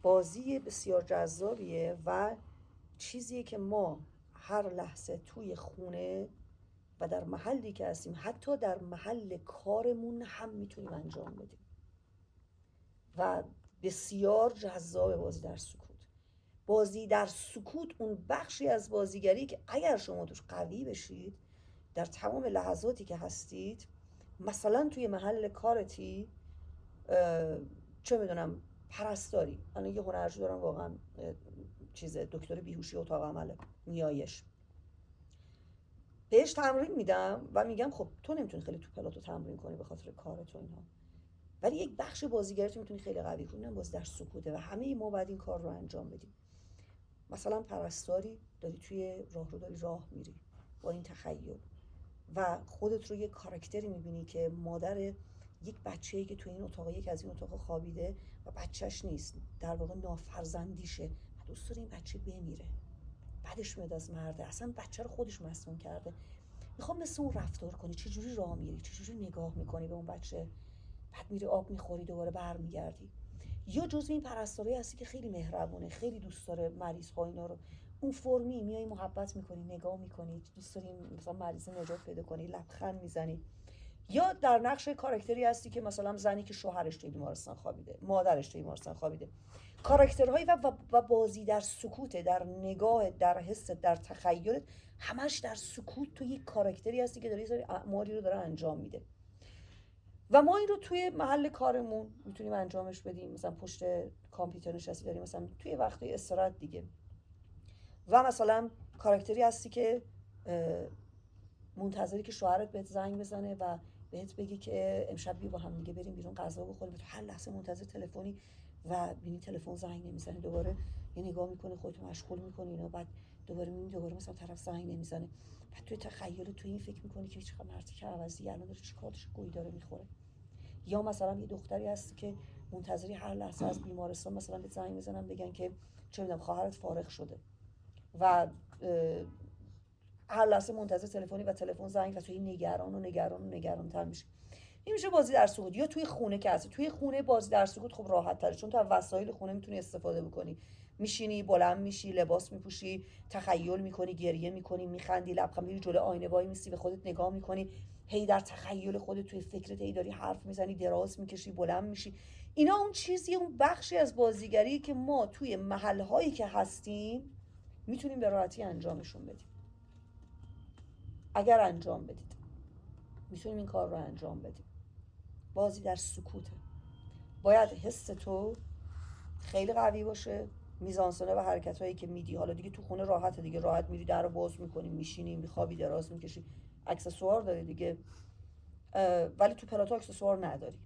بازی بسیار جذابیه و چیزیه که ما هر لحظه توی خونه و در محلی که هستیم، حتی در محل کارمون هم میتونیم انجام بدیم و بسیار جذاب بازی در سکوت. بازی در سکوت اون بخشی از بازیگری که اگر شما توش قوی بشید در تمام لحظاتی که هستید، مثلا توی محل کارتی، چه میدونم پرستاری، من یه هنرجو دارم واقعا دکتر بیهوشی اتاق عمله نیایش، بهش تمرین میدم و میگم خب تو نمیتونی خیلی تو پلاتو تمرین کنی به خاطر کارت و اینها، ولی یک بخش بازیگری تو میتونی خیلی قوی کنی، بازی در سکوته و همه ما باید این کار رو انجام بدیم. مثلا پرستاری، داری توی راهرو داری راه میری با این تخیل و خودت رو یه کاراکتری میبینی که مادر یک بچه‌ای که توی این اتاق، یک از این اتاق خوابیده و بچهش نیست، در واقع نافرزندیشه و دوست داره این بچه بمیره، بعدش میاد از مرده، اصلا بچه رو خودش مسموم کرده، میخوام مثل اون رفتار کنی، چجوری راه میری، چجوری نگاه میکنی به اون بچه، بعد میری آب میخوری دوباره برمیگردی. یا جزو این پرستاری هستی که خیلی مهربونه، خیلی دوست داره مریض ها اینا رو، اون فرمی میای محبت میکنی، نگاه میکنی، دوست داری مثلا مریض نجات پیدا کنی، لبخند میزنی. یا در نقش کاراکتری هستی که مثلا زنی که شوهرش توی بیمارستان خوابیده، مادرش توی بیمارستان خوابیده. کاراکترهایی و بازی در سکوته، در نگاه، در حس، در تخیلت، همش در سکوت. تو یک کاراکتری هستی که داره یه سری اعمالی رو داره انجام میده و ما این رو توی محل کارمون میتونیم انجامش بدیم، مثلا پشت کامپیوتر نشستی داریم مثلا توی وقتی استراحت دیگه، و مثلا کاراکتری هستی که منتظری که شوهرت بهت زنگ بزنه و بهت بگی که امشب بیا با هم دیگه بریم بیرون غذا بخوریم، تو هر لحظه منتظر تلفنی و ببینی تلفن زنگ نمیزنه، دوباره یه نگاه میکنی، خودت مشغول میکنی اینا، بعد دوباره میبینی دوباره مثلا طرف زنگ نمیزنه، بعد توی تخیل تو این فکر میکنی که چقدر مردی که عوضی الان داره چیکارش گوی داره میخوره. یا مثلا یه دختری هستی که منتظری هر لحظه از بیمارستان مثلا به زنگ میزنن بگن که چه میدونم خواهرت فارغ شده و هر لحظه منتظر تلفنی و تلفن زنگ و توی نگران تر میشه. این میشه بازی در سکوت. یا توی خونه که هستی، توی خونه بازی در سکوت خب راحت تره، چون تو از وسایل خونه میتونی استفاده بکنی، میشینی، بلند میشی، لباس میپوشی، تخیل میکنی، گریه میکنی، میخندی، لبخند میری، جلوی آینه وای میسی، به خودت نگاه میکنی، هی در تخیل خودت توی فکرت هی داری حرف میزنی، دراز میکشی، بلند میشی. اینا اون چیزیه، اون بخشی از بازیگری که ما توی محلهایی که هستیم میتونیم به راحتی انجامشون بدیم. اگر انجام بدید میتونیم این کار رو انجام بدیم. بازی در سکوته. باید حس تو خیلی قوی باشه، میزانسنه و حرکت هایی که میدی، حالا دیگه تو خونه راحته دیگه، راحت میری در رو باز میکنی، میشینی، میخوابی، دراز میکشی، اکسسوار داری دیگه، ولی تو پلاتو اکسسوار نداری.